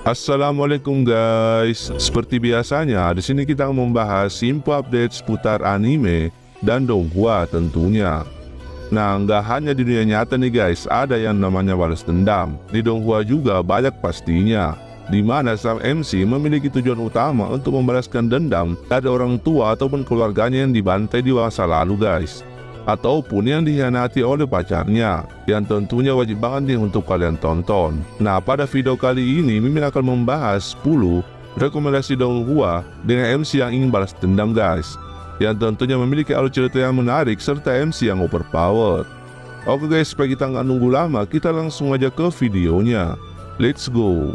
Assalamualaikum guys. Seperti biasanya, di sini kita membahas info update seputar anime dan donghua tentunya. Nah, nggak hanya di dunia nyata nih guys, ada yang namanya balas dendam. Di donghua juga banyak pastinya, di mana sang MC memiliki tujuan utama untuk membalaskan dendam dari orang tua ataupun keluarganya yang dibantai di masa lalu guys, ataupun yang dikhianati oleh pacarnya, yang tentunya wajib banget nih untuk kalian tonton. Nah, pada video kali ini Mimin akan membahas 10 rekomendasi donghua dengan MC yang ingin balas dendam guys, yang tentunya memiliki alur cerita yang menarik serta MC yang overpowered. Oke guys, supaya kita nggak nunggu lama, kita langsung aja ke videonya. Let's go.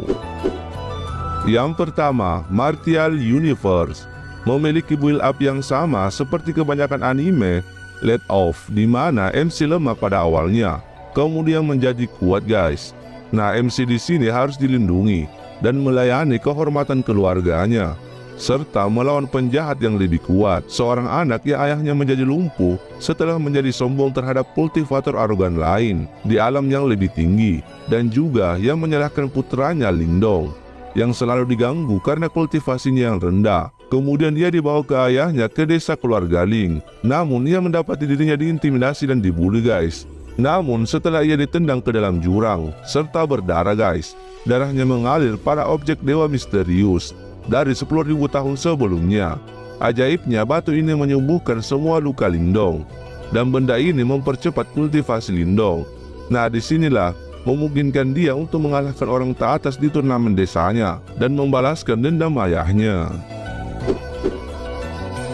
Yang pertama, Martial Universe memiliki build up yang sama seperti kebanyakan anime Let Off, di mana MC lemah pada awalnya, kemudian menjadi kuat guys. Nah, MC di sini harus dilindungi dan melayani kehormatan keluarganya, serta melawan penjahat yang lebih kuat. Seorang anak yang ayahnya menjadi lumpuh setelah menjadi sombong terhadap kultivator arogan lain di alam yang lebih tinggi, dan juga yang menyalahkan putranya Lingdong yang selalu diganggu karena kultivasinya yang rendah. Kemudian dia dibawa ke ayahnya ke desa keluarga Ling. Namun ia mendapati dirinya diintimidasi dan dibully guys. Namun setelah ia ditendang ke dalam jurang serta berdarah guys, darahnya mengalir pada objek dewa misterius dari 10.000 tahun sebelumnya. Ajaibnya, batu ini menyembuhkan semua luka Lingdong, dan benda ini mempercepat kultivasi Lingdong. Nah, disinilah memungkinkan dia untuk mengalahkan orang teratas di turnamen desanya dan membalaskan dendam ayahnya.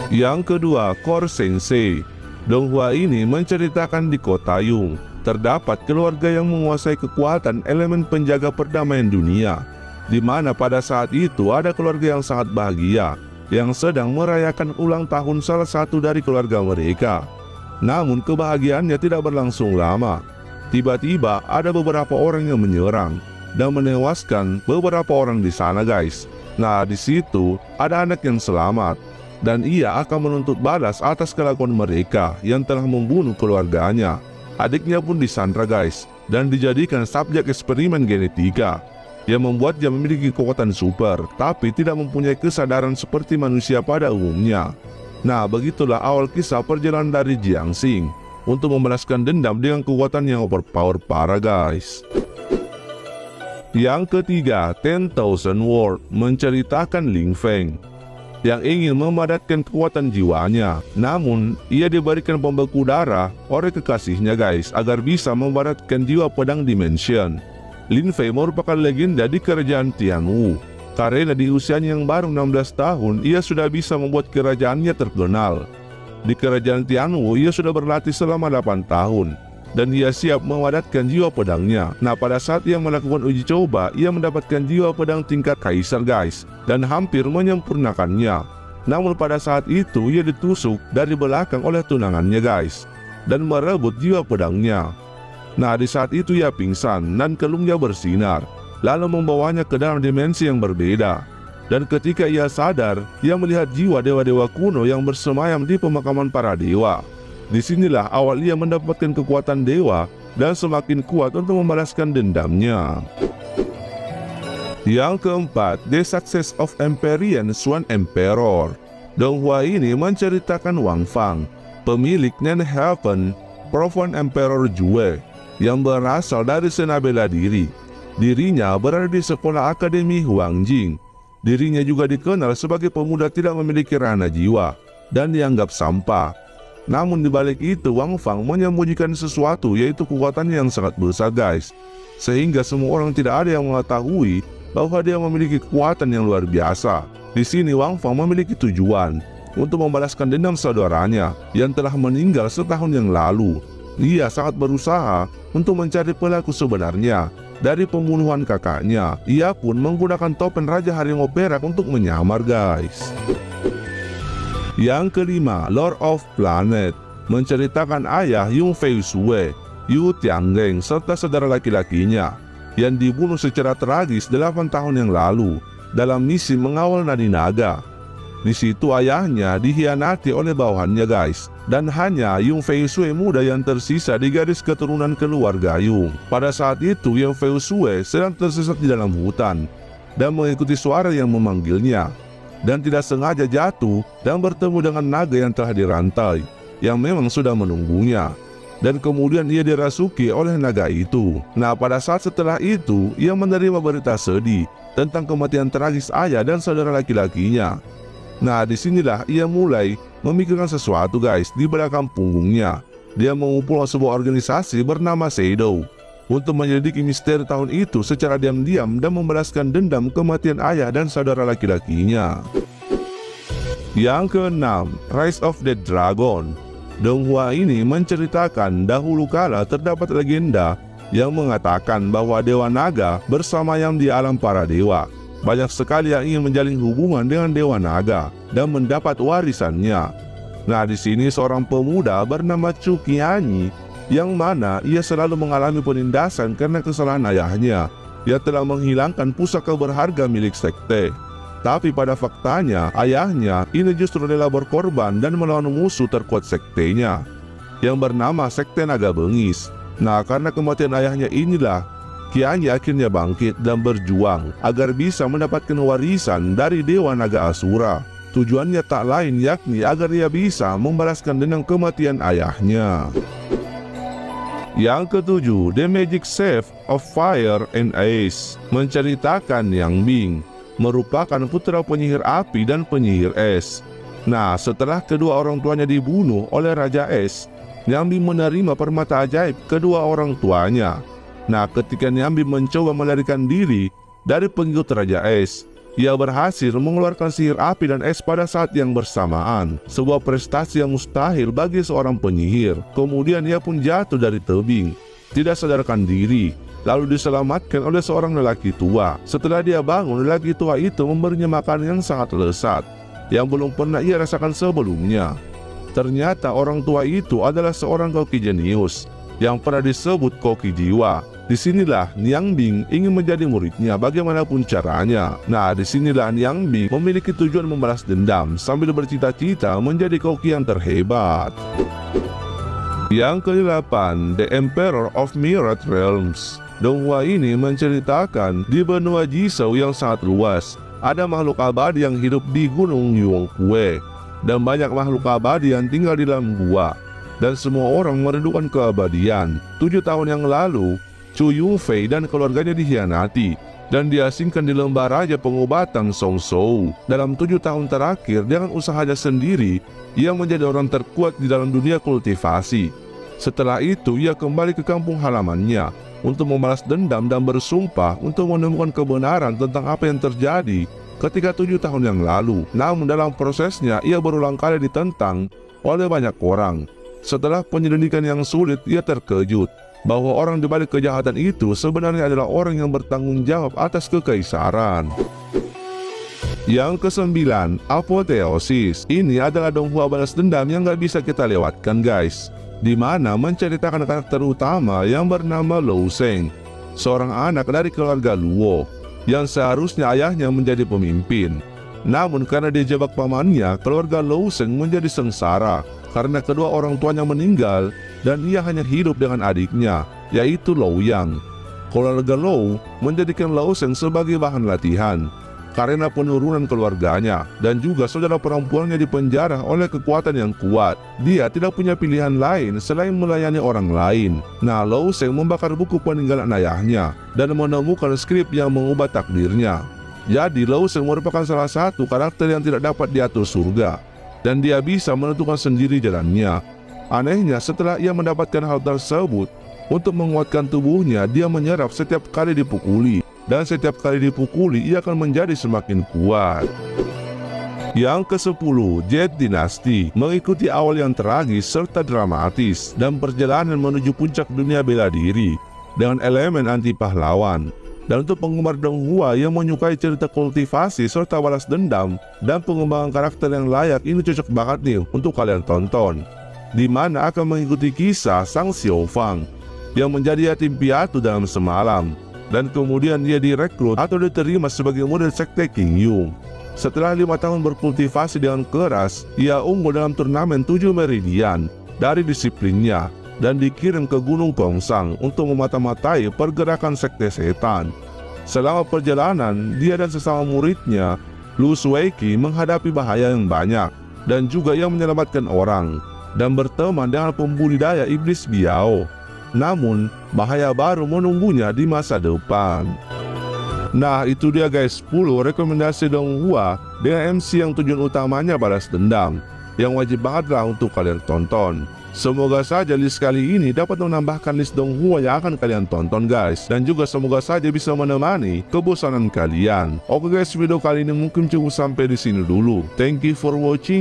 Yang kedua, Core Sensei. Donghua ini menceritakan di kota Yung terdapat keluarga yang menguasai kekuatan elemen penjaga perdamaian dunia, di mana pada saat itu ada keluarga yang sangat bahagia yang sedang merayakan ulang tahun salah satu dari keluarga mereka. Namun kebahagiaannya tidak berlangsung lama. Tiba-tiba ada beberapa orang yang menyerang dan menewaskan beberapa orang di sana guys. Nah, di situ ada anak yang selamat, dan ia akan menuntut balas atas kelakuan mereka yang telah membunuh keluarganya. Adiknya pun disandra guys, dan dijadikan subjek eksperimen genetika yang membuat dia memiliki kekuatan super, tapi tidak mempunyai kesadaran seperti manusia pada umumnya. Nah, begitulah awal kisah perjalanan dari Jiangxing untuk membalaskan dendam dengan kekuatan yang overpower parah guys. Yang ketiga, 10,000 World menceritakan Ling Feng yang ingin memadatkan kekuatan jiwanya. Namun ia diberikan pembeku darah oleh kekasihnya guys, agar bisa memadatkan jiwa pedang dimension. Lin Fei merupakan legenda di kerajaan Tianwu, karena di usianya yang baru 16 tahun ia sudah bisa membuat kerajaannya terkenal. Di kerajaan Tianwu ia sudah berlatih selama 8 tahun, dan ia siap memadatkan jiwa pedangnya. Nah, pada saat ia melakukan uji coba, ia mendapatkan jiwa pedang tingkat kaisar guys, dan hampir menyempurnakannya. Namun pada saat itu ia ditusuk dari belakang oleh tunangannya guys, dan merebut jiwa pedangnya. Nah, di saat itu ia pingsan dan kelumnya bersinar, lalu membawanya ke dalam dimensi yang berbeda. Dan ketika ia sadar, ia melihat jiwa dewa-dewa kuno yang bersemayam di pemakaman para dewa. Disinilah awal ia mendapatkan kekuatan dewa dan semakin kuat untuk membalaskan dendamnya. Yang keempat, The Success of Empyrean Swan Emperor. Donghua ini menceritakan Wang Fang, pemilik Nen Heaven Profound Emperor Jue, yang berasal dari sena bela diri. Dirinya berada di sekolah Akademi Huangjing. Dirinya juga dikenal sebagai pemuda tidak memiliki rana jiwa dan dianggap sampah. Namun dibalik itu, Wang Fang menyembunyikan sesuatu, yaitu kekuatan yang sangat besar guys, sehingga semua orang tidak ada yang mengetahui bahwa dia memiliki kekuatan yang luar biasa. Di sini Wang Fang memiliki tujuan untuk membalaskan dendam saudaranya yang telah meninggal setahun yang lalu. Ia sangat berusaha untuk mencari pelaku sebenarnya dari pembunuhan kakaknya. Ia pun menggunakan topeng Raja Harimau Perak untuk menyamar guys. Yang kelima, Lord of Planet menceritakan ayah Yung Fei Sue, Yu Tianggeng, serta saudara laki-lakinya yang dibunuh secara tragis 8 tahun yang lalu dalam misi mengawal Nadi Naga. Di situ ayahnya dikhianati oleh bawahannya guys, dan hanya Yung Fei Sue muda yang tersisa di garis keturunan keluarga Yung. Pada saat itu Yung Fei Sue sedang tersesat di dalam hutan, dan mengikuti suara yang memanggilnya, dan tidak sengaja jatuh dan bertemu dengan naga yang telah dirantai, yang memang sudah menunggunya. Dan kemudian ia dirasuki oleh naga itu. Nah, pada saat setelah itu, ia menerima berita sedih tentang kematian tragis ayah dan saudara laki-lakinya. Nah, disinilah ia mulai memikirkan sesuatu guys di belakang punggungnya. Dia mengumpulkan sebuah organisasi bernama Shadow untuk menyelidiki misteri tahun itu secara diam-diam dan membalaskan dendam kematian ayah dan saudara laki-lakinya. Yang keenam, Rise of the Dragon. Donghua ini menceritakan dahulu kala terdapat legenda yang mengatakan bahwa Dewa Naga bersamayam di alam para dewa. Banyak sekali yang ingin menjalin hubungan dengan Dewa Naga dan mendapat warisannya. Nah, di sini seorang pemuda bernama Chu Qianyi, yang mana ia selalu mengalami penindasan karena kesalahan ayahnya. Ia telah menghilangkan pusaka berharga milik sekte. Tapi pada faktanya, ayahnya ini justru rela berkorban dan melawan musuh terkuat sektenya, yang bernama Sekte Naga Bengis. Nah, karena kematian ayahnya inilah, Qianyi akhirnya bangkit dan berjuang agar bisa mendapatkan warisan dari Dewa Naga Asura. Tujuannya tak lain yakni agar ia bisa membalaskan dendam kematian ayahnya. Yang ketujuh, The Magic Save of Fire and Ice, menceritakan Yang Bing merupakan putra penyihir api dan penyihir es. Nah, setelah kedua orang tuanya dibunuh oleh Raja Es, Nyambi menerima permata ajaib kedua orang tuanya. Nah, ketika Nyambi mencoba melarikan diri dari pengikut Raja Es, ia berhasil mengeluarkan sihir api dan es pada saat yang bersamaan. Sebuah prestasi yang mustahil bagi seorang penyihir. Kemudian ia pun jatuh dari tebing, tidak sadarkan diri, lalu diselamatkan oleh seorang lelaki tua. Setelah dia bangun, lelaki tua itu memberinya makanan yang sangat lezat, yang belum pernah ia rasakan sebelumnya. Ternyata orang tua itu adalah seorang koki jenius yang pernah disebut koki jiwa. Disinilah Niang Bing ingin menjadi muridnya bagaimanapun caranya. Nah, disinilah Niang Bing memiliki tujuan membalas dendam sambil bercita-cita menjadi koki yang terhebat. Yang ke-8, The Emperor of Mirror Realms. Donghua ini menceritakan di benua Jisoo yang sangat luas, ada makhluk abadi yang hidup di Gunung Yongkue, dan banyak makhluk abadi yang tinggal di dalam gua, dan semua orang merindukan keabadian. 7 tahun yang lalu, Chu Yufei dan keluarganya dikhianati dan diasingkan di lembah raja pengobatan Songzhou. Dalam 7 tahun terakhir, dengan usahanya sendiri, ia menjadi orang terkuat di dalam dunia kultivasi. Setelah itu, ia kembali ke kampung halamannya untuk membalas dendam dan bersumpah untuk menemukan kebenaran tentang apa yang terjadi ketika 7 tahun yang lalu. Namun dalam prosesnya, ia berulang kali ditentang oleh banyak orang. Setelah penyelidikan yang sulit, ia terkejut bahwa orang di balik kejahatan itu sebenarnya adalah orang yang bertanggung jawab atas kekaisaran. Yang ke-9, Apotheosis. Ini adalah donghua balas dendam yang gak bisa kita lewatkan guys, di mana menceritakan karakter utama yang bernama Lou Sheng, seorang anak dari keluarga Luo yang seharusnya ayahnya menjadi pemimpin. Namun karena dijebak pamannya, keluarga Lou Sheng menjadi sengsara karena kedua orang tuanya meninggal dan ia hanya hidup dengan adiknya, yaitu Lou Yang. Keluarga Lou menjadikan Lou Sheng sebagai bahan latihan karena penurunan keluarganya, dan juga saudara perempuannya dipenjara oleh kekuatan yang kuat. Dia tidak punya pilihan lain selain melayani orang lain. Nah, Lou Sheng membakar buku peninggalan ayahnya dan menemukan skrip yang mengubah takdirnya. Jadi Lou Sheng merupakan salah satu karakter yang tidak dapat diatur surga, dan dia bisa menentukan sendiri jalannya. Anehnya, setelah ia mendapatkan hal tersebut, untuk menguatkan tubuhnya, dia menyerap setiap kali dipukuli, dan setiap kali dipukuli ia akan menjadi semakin kuat. Yang ke-10, Jet Dynasty, mengikuti awal yang tragis serta dramatis dan perjalanan menuju puncak dunia bela diri dengan elemen anti pahlawan. Dan untuk penggemar donghua yang menyukai cerita kultivasi serta balas dendam dan pengembangan karakter yang layak, ini cocok banget nih untuk kalian tonton, di mana akan mengikuti kisah Sang Xiaofang yang menjadi yatim piatu dalam semalam, dan kemudian dia direkrut atau diterima sebagai murid sekte King Yung. Setelah 5 tahun berkultivasi dengan keras, ia unggul dalam turnamen 7 meridian dari disiplinnya dan dikirim ke Gunung Gongsang untuk memata-matai pergerakan sekte setan. Selama perjalanan, dia dan sesama muridnya, Lu Suiki, menghadapi bahaya yang banyak dan juga ia menyelamatkan orang dan berteman dengan pembudidaya iblis Biao. Namun, bahaya baru menunggunya di masa depan. Nah, itu dia guys 10 rekomendasi Donghua dengan MC yang tujuan utamanya balas dendam, yang wajib banget lah untuk kalian tonton. Semoga saja list kali ini dapat menambahkan list Donghua yang akan kalian tonton guys, dan juga semoga saja bisa menemani kebosanan kalian. Oke guys, video kali ini mungkin cukup sampai di sini dulu. Thank you for watching.